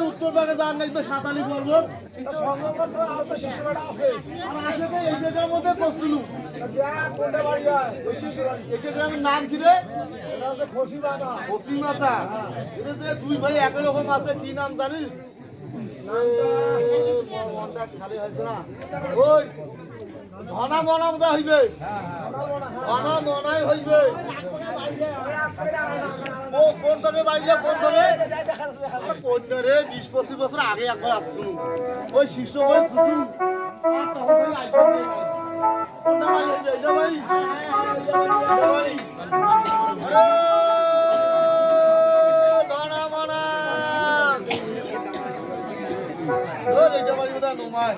উত্তর ভাগে যান নাকবে সাতালি পর্বত এই জায়গার মধ্যে বসছিল গ্রামের নাম কি রে? খসিমাতা। এটা যে দুই ভাই একই রকম আছে, কি নাম জানিস? খালি হয়েছে না ওই ঘনা মনা বোধ হইবে, ঘনা মনাই হইবে। কোন থেকে বাইরে কোন থেকে কোন রে 20-25 বছর আগে একবার আসছিল ওই শিষ্য করে থুতু তখন আইসন নেই কোনটা বাড়ি হইবে? এটা বাড়ি বাড়ি ঘনা মনা এইটা বাড়ি বোধ নোমায়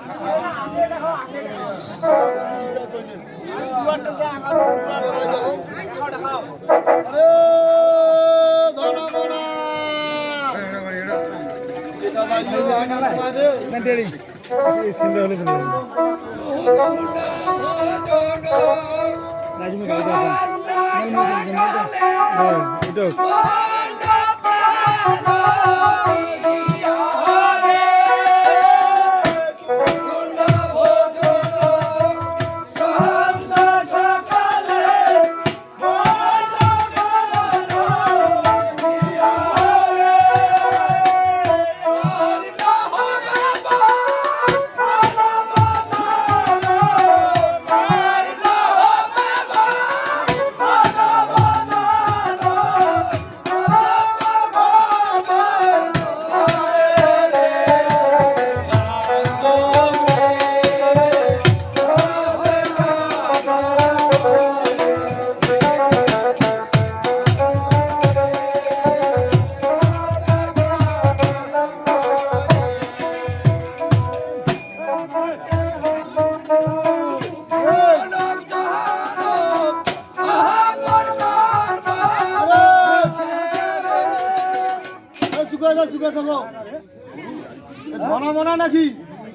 ঘনা মনা নাকি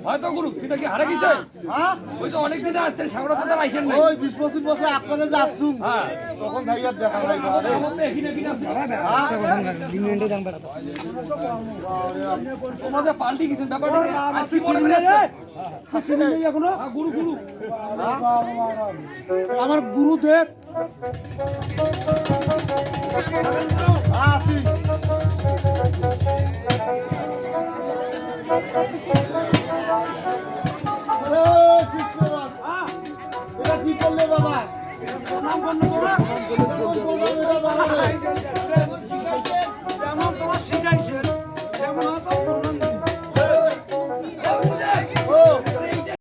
হয়তো গুরু সেটা কি হারা গেছে? হ্যাঁ ওই তো অনেক দিন আসছে সাগর তো আইছেন না ওই 20-25 বছর আপনাদের যাচ্ছু তখন ভাইয়ার দেখা যাইবে আরে তোমাদের পাল্টি গেছেন ব্যাপারটা আজকে মনে করে রে হাসিনি নেই এখনো গুরু গুরু আমার গুরুদেব আসি এটা কি করলে বাবা?